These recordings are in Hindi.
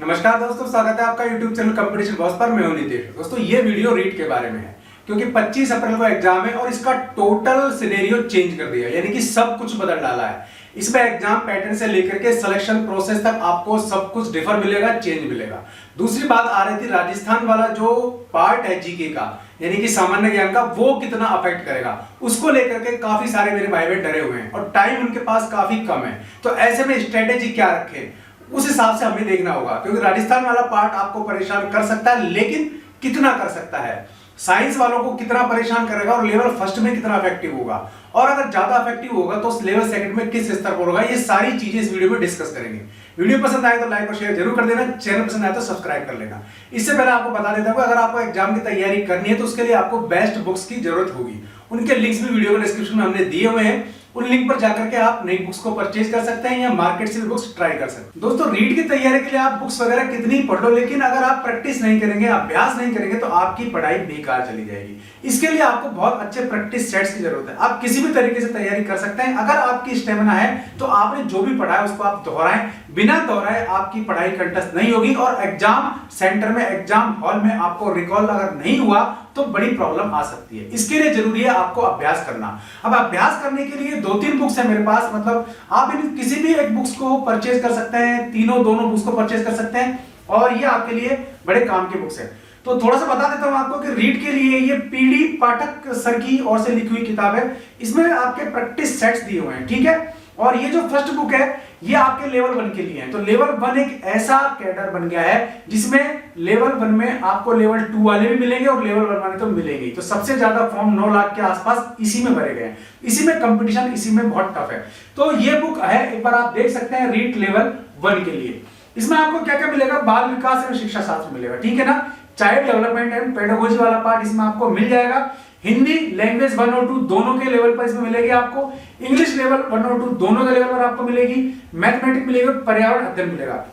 नमस्कार दोस्तों, स्वागत है आपका YouTube चैनल कंपटीशन बॉस पर। मैं हूं नितेश। दोस्तों ये वीडियो रीट के बारे में है क्योंकि 25 अप्रैल को एग्जाम है और इसका टोटल सिनेरियो चेंज कर दिया, यानी कि सब कुछ बदल डाला है। इसमें एग्जाम पैटर्न से लेकर के सिलेक्शन प्रोसेस तक आपको सब कुछ डिफर मिलेगा, चेंज मिलेगा। दूसरी बात आ रही थी राजस्थान वाला जो पार्ट है जीके का, यानी कि सामान्य ज्ञान का, वो कितना अफेक्ट करेगा, उसको लेकर के काफी सारे मेरे भाई बहन डरे हुए हैं और टाइम उनके पास काफी कम है। तो ऐसे में स्ट्रेटेजी क्या रखें, उस हिसाब से हमें देखना होगा, क्योंकि राजस्थान वाला पार्ट आपको परेशान कर सकता है, लेकिन कितना कर सकता है, साइंस वालों को कितना परेशान करेगा और लेवल फर्स्ट में कितना इफेक्टिव होगा, और अगर ज्यादा इफेक्टिव होगा तो उस लेवल सेकंड में किस स्तर पर होगा, ये सारी चीजें इस वीडियो में डिस्कस करेंगे। वीडियो पसंद आए तो लाइक और शेयर जरूर कर देना, चैनल पसंद आए तो सब्सक्राइब कर लेना। इससे पहले आपको बता देता हूं, अगर आपको एग्जाम की तैयारी करनी है तो उसके लिए आपको बेस्ट बुक्स की जरूरत होगी। उनके लिंक्स भी वीडियो के डिस्क्रिप्शन में हमने दिए हुए हैं, उन लिंक पर जाकर के आप नई बुक्स को परचेज कर सकते हैं या मार्केट से भी बुक्स ट्राई कर सकते हैं। दोस्तों रीड की तैयारी के लिए आप बुक्स वगैरह कितनी पढ़ लो, लेकिन अगर आप प्रैक्टिस नहीं करेंगे, अभ्यास नहीं करेंगे तो आपकी पढ़ाई बेकार चली जाएगी। इसके लिए आपको बहुत अच्छे प्रैक्टिस सेट्स की जरूरत है। आप किसी भी तरीके से तैयारी कर सकते हैं। अगर आपकी स्टेमिना है तो आपने जो भी पढ़ा है उसको आप दोहराएं, बिना दोहराए आपकी पढ़ाई कंटस्ट नहीं होगी और एग्जाम सेंटर में, एग्जाम हॉल में आपको रिकॉल अगर नहीं हुआ तो बड़ी प्रॉब्लम आ सकती है। इसके लिए जरूरी है आपको अभ्यास करना। अब अभ्यास करने के लिए 2-3 बुक्स है मेरे पास, मतलब आप इन किसी भी एक बुक्स को परचेज कर सकते हैं, दोनों बुक्स को परचेज कर सकते हैं और ये आपके लिए बड़े काम की बुक्स है। तो थोड़ा सा बता देता हूं आपको कि रीड के लिए ये पीडी पाठक सर की ओर से लिखी हुई किताब है। इसमें आपके प्रैक्टिस सेट्स दिए हुए हैं, ठीक है। और ये जो फर्स्ट बुक है ये आपके लेवल 1 के लिए है। तो लेवल 1 एक ऐसा कैडर बन गया है जिसमें लेवल 1 में आपको लेवल 2 वाले भी मिलेंगे और लेवल 1 वाले तो मिलेंगे। तो सबसे ज्यादा फॉर्म 9 लाख के आसपास इसी में भरे गए हैं। इसी में कंपटीशन, इसी में बहुत टफ है। तो ये बुक है, एक बार आप देख सकते हैं, रीड लेवल 1 के लिए। इसमें आपको क्या क्या मिलेगा, बाल विकास एवं शिक्षा शास्त्र मिलेगा, ठीक है ना। चाइल्ड डेवलपमेंट एंड पेडागोजी वाला पार्ट इसमें आपको मिल जाएगा। हिंदी लैंग्वेज 1 और 2 दोनों के लेवल पर इसमें मिलेगी आपको। इंग्लिश लेवल 1 और 2 दोनों के लेवल पर आपको मिलेगी। मैथमेटिक्स मिलेगा, पर्यावरण अध्ययन मिलेगा।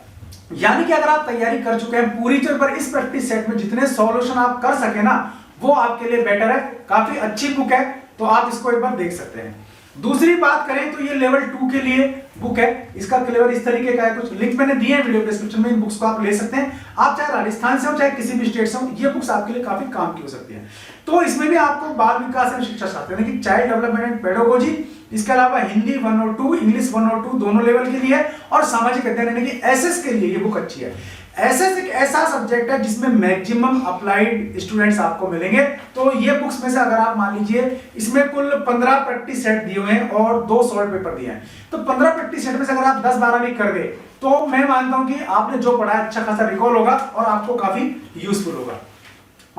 यानी कि अगर आप तैयारी कर चुके हैं पूरी तरह पर, इस प्रैक्टिस सेट में जितने सॉल्यूशन आप कर सके ना, वो आपके लिए बेटर है। काफी अच्छी बुक है, तो आप इसको एक बार देख सकते हैं। दूसरी बात करें तो ये लेवल 2 के लिए बुक है। इसका लेवल इस तरीके का है, कुछ लिंक मैंने दिए हैं वीडियो डिस्क्रिप्शन में, इन बुक्स को आप ले सकते हैं। आप चाहे राजस्थान से हो चाहे किसी भी स्टेट से हो, ये बुक्स आपके लिए काफी काम की हो सकती है। तो इसमें भी आपको बाल विकास एवं शिक्षा शास्त्र यानी कि चाइल्ड डेवलपमेंट एंड पेडागोजी, इसके अलावा हिंदी 1 और 2, इंग्लिश 1 और 2 दोनों लेवल के लिए है, और सामाजिक अध्ययन यानी कि एसएस के लिए ये बुक अच्छी है। एसएस एक ऐसा सब्जेक्ट है जिसमें मैक्सिमम अप्लाइड स्टूडेंट्स आपको मिलेंगे। तो ये बुक्स में से अगर आप मान लीजिए, इसमें कुल 15 प्रैक्टिस सेट दिए हुए हैं और 2 शॉर्ट पेपर दिए हैं। तो 15 प्रैक्टिस सेट में से अगर आप 10-12 भी कर दे तो मैं मानता हूं कि आपने जो पढ़ा है अच्छा खासा रिकॉल होगा और आपको काफी यूजफुल होगा।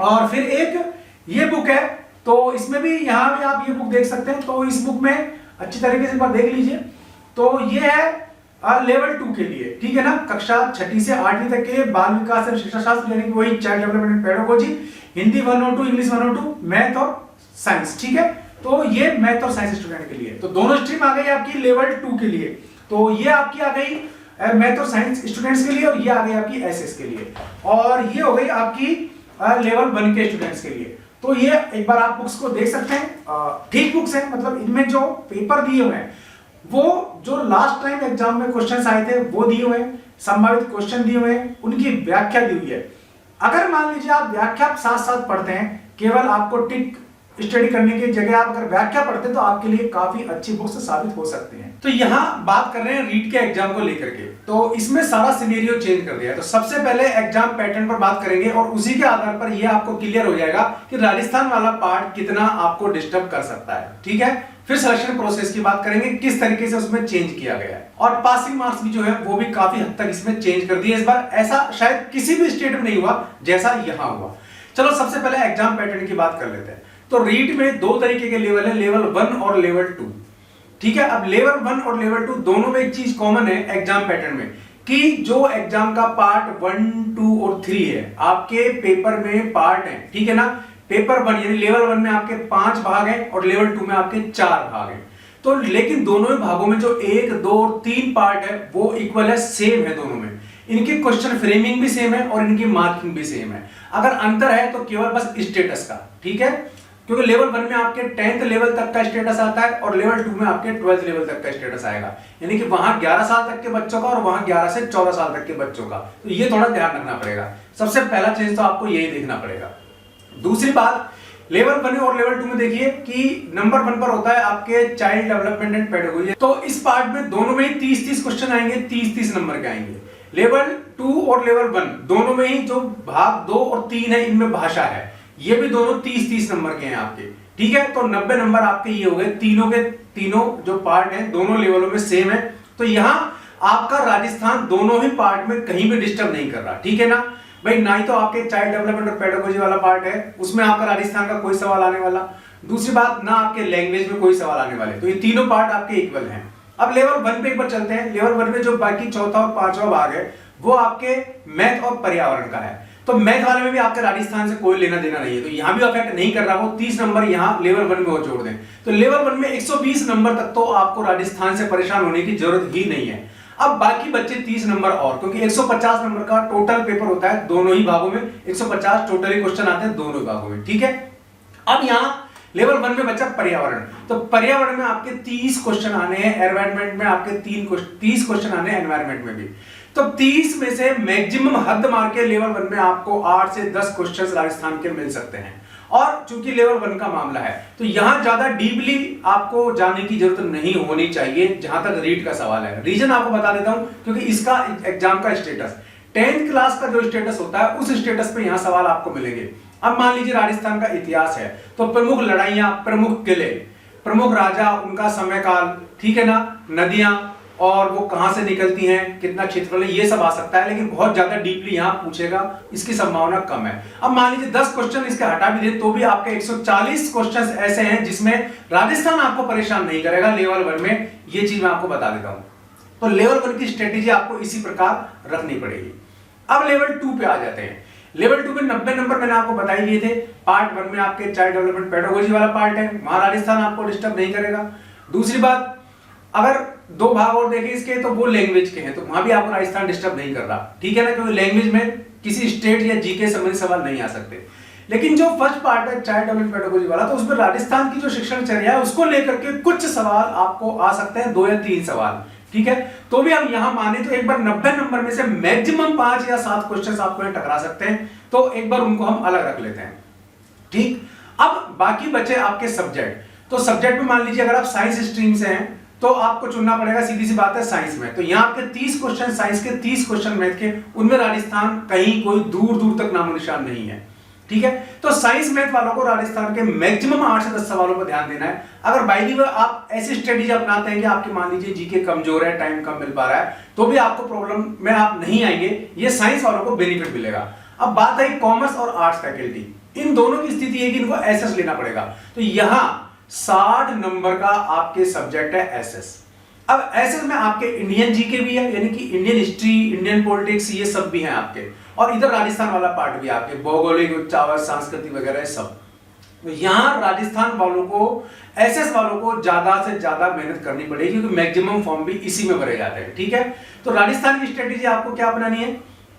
और फिर एक ये बुक है, तो इसमें भी, यहां भी आप ये बुक देख सकते हैं। तो इस बुक में अच्छी तरीके से एक बार देख लीजिए। तो ये है लेवल 2 के लिए, ठीक है ना, कक्षा 6ठी से 8वीं तक के लिए बाल विकास एवं शिक्षा शास्त्र यानी कि वही child development and pedagogy, Hindi 1 और 2, इंग्लिश 1 और 2, मैथ और साइंस, ठीक है। तो ये मैथ और साइंस स्टूडेंट के लिए, तो दोनों स्ट्रीम आ गई आपकी लेवल 2 के लिए। तो ये आपकी आ गई मैथ और साइंस स्टूडेंट्स के लिए, और ये आ गई आपकी एसएस के लिए, और ये हो गई आपकी लेवल 1 के स्टूडेंट्स के लिए। तो ये एक बार आप बुक्स को देख सकते हैं, ठीक बुक्स हैं। मतलब इनमें जो पेपर दिए हुए हैं वो जो लास्ट टाइम एग्जाम में क्वेश्चंस आए थे वो दिए हुए हैं, संभावित क्वेश्चन दिए हुए हैं, उनकी व्याख्या दी हुई है। अगर मान लीजिए आप व्याख्या साथ साथ पढ़ते हैं, केवल आपको टिक स्टडी करने की जगह आप अगर व्याख्या पढ़ते हैं तो आपके लिए काफी अच्छी बुक्स साबित हो सकती हैं। तो यहाँ बात कर रहे हैं रीड के एग्जाम को लेकर के, तो इसमें सारा सिनेरियो चेंज कर दिया है। तो सबसे पहले एग्जाम पैटर्न पर बात करेंगे और उसी के आधार पर यह आपको क्लियर हो जाएगा कि राजस्थान वाला पार्ट कितना आपको डिस्टर्ब कर सकता है, ठीक है। फिर सिलेक्शन प्रोसेस की बात करेंगे, किस तरीके से उसमें चेंज किया गया है, और पासिंग मार्क्स भी जो है वो भी काफी हद तक इसमें चेंज कर दिए इस बार। ऐसा शायद किसी भी स्टेट में नहीं हुआ जैसा यहां हुआ। चलो सबसे पहले एग्जाम पैटर्न की बात कर लेते हैं। तो रीड में 2 तरीके के लेवल है, लेवल 1 और लेवल 2, ठीक है। अब लेवल 1 और लेवल 2 दोनों में एक चीज कॉमन है एग्जाम पैटर्न में, कि जो एग्जाम का पार्ट 1, 2 और 3 है आपके पेपर में पार्ट है, ठीक है ना। पेपर 1 यानी लेवल 1 में आपके 5 भाग हैं और लेवल 2 में आपके 4 भाग हैं। तो लेकिन दोनों ही भागों में जो 1, 2 और 3 पार्ट है वो इक्वल है, सेम है दोनों में। इनकी क्वेश्चन फ्रेमिंग भी सेम है और इनकी मार्किंग भी सेम है। अगर अंतर है तो केवल बस स्टेटस का, ठीक है। क्योंकि लेवल 1 में आपके 10th लेवल तक का स्टेटस आता है और लेवल 2 में आपके 12th लेवल तक का स्टेटस आएगा, यानी कि वहां 11 साल तक के बच्चों का और वहां 11 से 14 साल तक के बच्चों का। तो ये थोड़ा ध्यान रखना पड़ेगा, सबसे पहला चेंज तो आपको यही देखना पड़ेगा। दूसरी बात, लेवल 1 और लेवल 2 में देखिए कि नंबर 1 पर होता है आपके चाइल्ड डेवलपमेंट एंड पेडागोजी, तो इस पार्ट में दोनों में ही 30-30 क्वेश्चन आएंगे, 30-30 नंबर के आएंगे। लेवल 2 और लेवल 1 दोनों में ही जो भाग 2 और 3 है इनमें भाषा है, ये भी दोनों 30-30 नंबर के हैं आपके, ठीक है। तो 90 नंबर आपके ये हो गए, तीनों के तीनों जो पार्ट हैं दोनों लेवलों में सेम है। तो यहां आपका राजस्थान दोनों ही पार्ट में कहीं भी डिस्टर्ब नहीं कर रहा, ठीक है ना भाई। ना ही तो आपके चाइल्ड डेवलपमेंट और पेडागोजी वाला पार्ट है, उसमें आपका राजस्थान का कोई सवाल आने वाला, दूसरी बात ना आपके लैंग्वेज में कोई सवाल आने वाले, तो ये तीनों पार्ट आपके इक्वल हैं। अब लेवल 1 पे एक बार चलते हैं। लेवल 1 में जो बाकी चौथा और पांचवा भाग है वो आपके मैथ और पर्यावरण का है। तो मैथ वाले में भी आपके राजस्थान से कोई लेना देना नहीं है, तो यहां भी अफेक्ट नहीं कर रहा, वो 30 नंबर यहां लेवल 1 में वो जोड़ दें। तो लेवल 1 में 120 नंबर तक तो आपको राजस्थान से परेशान होने की जरूरत ही नहीं है। अब बाकी बच्चे 30 नंबर और, क्योंकि 150 नंबर का टोटल पेपर होता है दोनों ही भागों में, 150 टोटली क्वेश्चन आते हैं दोनों भागों में, ठीक है। अब यहां लेवल 1 में बच्चा पर्यावरण, तो पर्यावरण में आपके 30 क्वेश्चन आने हैं, एनवायरनमेंट में आपके 30 क्वेश्चन आने हैं, एनवायरनमेंट में भी। तो 30 में से मैक्सिमम हद मार के लेवल 1 में आपको 8 से 10 क्वेश्चन राजस्थान के मिल सकते हैं। और चूंकि लेवल 1 का मामला है तो यहां ज्यादा डीपली आपको जानने की जरूरत नहीं होनी चाहिए जहां तक रीड का सवाल है। रीजन आपको बता देता हूं, क्योंकि इसका एग्जाम का स्टेटस 10th क्लास का जो स्टेटस होता है उस स्टेटस पे यहां सवाल आपको मिलेंगे। अब मान लीजिए राजस्थान का इतिहास है, तो प्रमुख लड़ाइयां, प्रमुख किले, प्रमुख राजा, उनका समय काल, ठीक है ना, नदियां और वो कहां से निकलती हैं, कितना क्षेत्रफल है, ये सब आ सकता है, लेकिन बहुत ज्यादा डीपली यहां पूछेगा इसकी संभावना कम है। अब मान लीजिए 10 क्वेश्चन इसके हटा भी दे तो भी आपके 140 क्वेश्चन ऐसे हैं जिसमें राजस्थान आपको परेशान नहीं करेगा लेवल 1 में, ये चीज मैं आपको बता देता हूं। तो लेवल 1 की स्ट्रेटेजी आपको इसी प्रकार रखनी पड़ेगी। अब लेवल 2 पे आ जाते हैं। लेवल 2 में 90 नंबर मैंने आपको बता ही दिए थे। पार्ट 1 में आपके चाइल्ड डेवलपमेंट पेडागोजी वाला पार्ट है, वहां राजस्थान आपको डिस्टर्ब नहीं करेगा। दूसरी बात, अगर 2 भाग और देखें इसके तो वो लैंग्वेज के हैं, तो वहां भी आपको राजस्थान डिस्टर्ब नहीं कर रहा, ठीक है ना, क्योंकि लैंग्वेज में किसी स्टेट या जीके संबंधित सवाल नहीं आ सकते। लेकिन जो फर्स्ट पार्ट है चाइल्ड डेवलपमेंट पेडागोजी वाला, तो उसमें राजस्थान की जो शिक्षण चर्या है उसको लेकर के कुछ सवाल आपको आ सकते हैं, 2 या 3 सवाल, ठीक है। तो भी हम यहां माने तो एक बार 90 नंबर में से मैक्सिमम 5 या 7 क्वेश्चन आपको टकरा सकते हैं, तो एक बार उनको हम अलग रख लेते हैं, ठीक। अब बाकी बचे आपके सब्जेक्ट। तो सब्जेक्ट में मान लीजिए अगर आप साइंस स्ट्रीम से हैं तो आपको चुनना पड़ेगा, सीधी सी बात है, साइंस में। तो यहां आपके 30 क्वेश्चन साइंस के, 30 क्वेश्चन मैथ के, उनमें राजस्थान कहीं कोई दूर दूर तक नामो निशान नहीं है, ठीक है। तो साइंस मैथ वालों को राजस्थान के मैक्सिमम 8 से 10 सवालों पर ध्यान देना है। अगर बाय द वे आप ऐसी स्ट्रेटेजी अपनाते हैं कि आपके मान लीजिए जीके कमजोर है, टाइम कम मिल पा रहा है, तो भी आपको प्रॉब्लम में आप नहीं आएंगे, ये साइंस वालों को बेनिफिट मिलेगा। अब बात है कॉमर्स और आर्ट्स फैकल्टी, इन दोनों की स्थिति है कि इनको एसएस लेना पड़ेगा। तो यहां 60 नंबर का आपके सब्जेक्ट है एसएस। अब एसएस में आपके इंडियन जीके भी है, यानी कि इंडियन हिस्ट्री, इंडियन पॉलिटिक्स, ये सब भी हैं आपके, और इधर राजस्थान वाला पार्ट भी आपके, भौगोलिक, उच्चावच, संस्कृति वगैरह सब। तो यहां राजस्थान वालों को, एसएस वालों को ज्यादा से ज्यादा मेहनत करनी पड़ेगी, क्योंकि मैक्सिमम फॉर्म भी इसी में भरे जाते हैं, ठीक है। तो राजस्थान की स्ट्रेटेजी आपको क्या अपनानी है,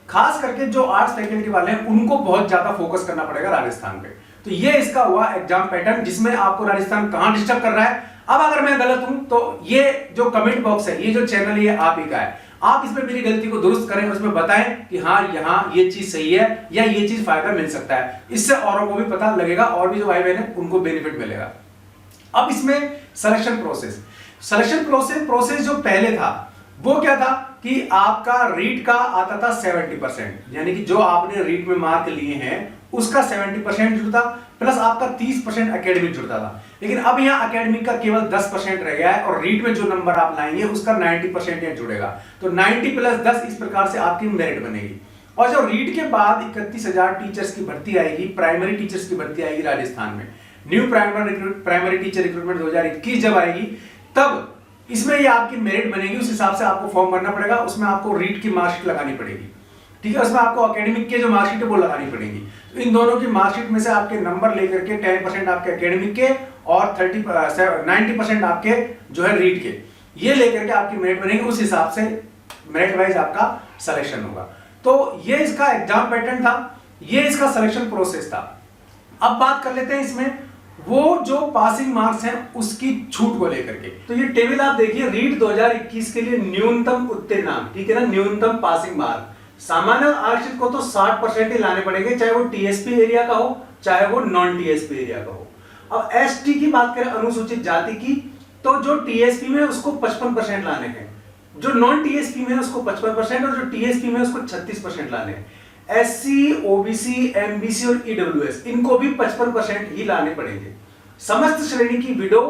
खास करके जो आर्ट्स फैकल्टी वाले हैं उनको बहुत ज्यादा फोकस करना पड़ेगा राजस्थान पे। तो ये इसका हुआ एग्जाम पैटर्न, जिसमें आपको राजस्थान कहां डिस्टर्ब कर रहा है। अब अगर मैं गलत हूं तो ये जो कमेंट बॉक्स है, ये जो चैनल है, ये आप ही का है, आप इसमें मेरी गलती को दुरुस्त करें, उसमें बताएं कि हाँ यहां ये चीज सही है या ये चीज फायदा मिल सकता है। इससे औरों को भी पता लगेगा और भी जो भाई बहन है उनको बेनिफिट मिलेगा। अब इसमें सिलेक्शन प्रोसेस जो पहले था वो क्या था कि आपका रीड का आता था 70%, यानी कि जो आपने रीड में मार्क लिए हैं उसका 70% जुड़ता, प्लस आपका 30% एकेडमिक जुड़ता था। लेकिन अब यहाँ एकेडमिक का केवल 10% रह गया है, और रीड में जो नंबर आप लाएंगे उसका 90% यहाँ जुड़ेगा। तो 90 + 10 इस प्रकार से आपकी मेरिट बनेगी। और जो रीड के बाद 31,000 टीचर्स की भर्ती आएगी, प्राइमरी टीचर्स की भर्ती आएगी राजस्थान में, न्यू प्राइमरी टीचर रिक्रूटमेंट 2021 जब आएगी, तब इसमें ये आपकी मेरिट बनेगी। उस हिसाब से आपको फॉर्म भरना पड़ेगा, उसमें आपको रीड की मार्कशीट लगानी पड़ेगी, ठीक है। उसमें आपको एकेडमिक के जो मार्कशीट है वो लगानी पड़ेगी। तो इन दोनों की मार्कशीट में से आपके नंबर लेकर के 10% आपके एकेडमिक के और 90% आपके जो है रीड के, ये लेकर के आपकी मेरिट बनेगी। उस हिसाब से मेरिट वाइज आपका सिलेक्शन होगा। तो ये इसका एग्जाम पैटर्न था, ये इसका सिलेक्शन प्रोसेस था। अब बात कर लेते हैं इसमें वो जो पासिंग मार्क्स हैं उसकी छूट को लेकर के। तो ये टेबल आप देखिए, रीट 2021 के लिए न्यूनतम उत्तीर्णांक, ठीक है ना, न्यूनतम पासिंग मार्क। सामान्य और आरक्षित को तो 60% ही लाने पड़ेंगे, चाहे वो टीएसपी एरिया का हो चाहे वो नॉन टीएसपी एरिया का हो। अब एसटी की बात करें, अनुसूचित जाति की, तो जो टीएसपी में उसको 55% लाने हैं, जो नॉन टीएसपी में उसको 55% और जो टीएसपी में उसको 36% लाने हैं। एससी, ओबीसी, एमबीसी और ईडब्ल्यूएस इनको भी 55% ही लाने पड़ेंगे। समस्त श्रेणी की विडो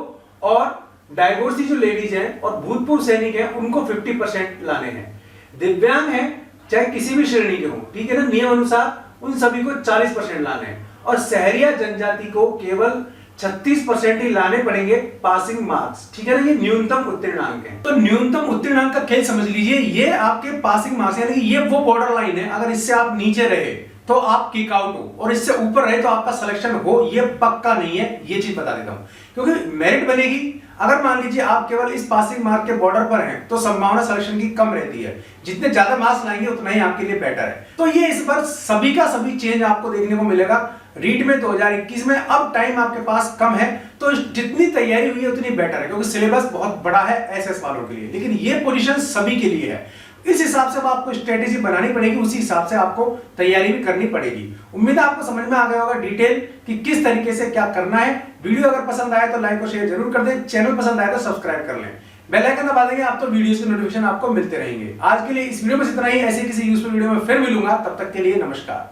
और डाइवोर्सी जो लेडीज हैं और भूतपूर्व सैनिक हैं उनको 50% लाने हैं। दिव्यांग हैं चाहे किसी भी श्रेणी के हों, ठीक है ना, नियम अनुसार उन सभी को 40% लाने हैं। और शहरिया जनजाति को केवल 36% ही लाने पड़ेंगे पासिंग मार्क्स, ठीक है ना। ये न्यूनतम उत्तीर्णांक है। तो न्यूनतम उत्तीर्णांक का खेल समझ लीजिए, ये आपके पासिंग मार्क्स यानी कि ये वो बॉर्डर लाइन है, अगर इससे आप नीचे रहे तो आप किक आउट हो और इससे ऊपर रहे तो आपका सिलेक्शन हो, ये पक्का नहीं है, ये चीज बता देता हूं। क्योंकि मेरिट बनेगी, अगर मान लीजिए आप केवल इस पासिंग मार्क के बॉर्डर पर हैं तो संभावना सिलेक्शन की कम रहती है, जितने ज्यादा मार्क्स लाएंगे उतना ही आपके लिए बेटर है। तो ये इस बार सभी का सभी चेंज आपको देखने को मिलेगा रीट में 2021 में। अब टाइम आपके पास कम है तो जितनी तैयारी हुई है उतनी बेटर है, क्योंकि सिलेबस बहुत बड़ा है एसएस वालों के लिए, लेकिन ये पोजीशन सभी के लिए है। इस हिसाब से अब आपको स्ट्रेटेजी बनानी पड़ेगी, उसी हिसाब से आपको तैयारी भी करनी पड़ेगी। उम्मीद है आपको समझ में आ गया होगा डिटेल कि किस तरीके से क्या करना है। वीडियो अगर पसंद आए तो लाइक और शेयर जरूर कर दें, चैनल पसंद आए तो सब्सक्राइब कर लें, बेल आइकन दबा देंगे आप तो वीडियोस के नोटिफिकेशन आपको मिलते रहेंगे। आज के लिए इस वीडियो में इतना ही, ऐसे किसी यूजफुल वीडियो में फिर मिलूंगा, तब तक के लिए नमस्कार।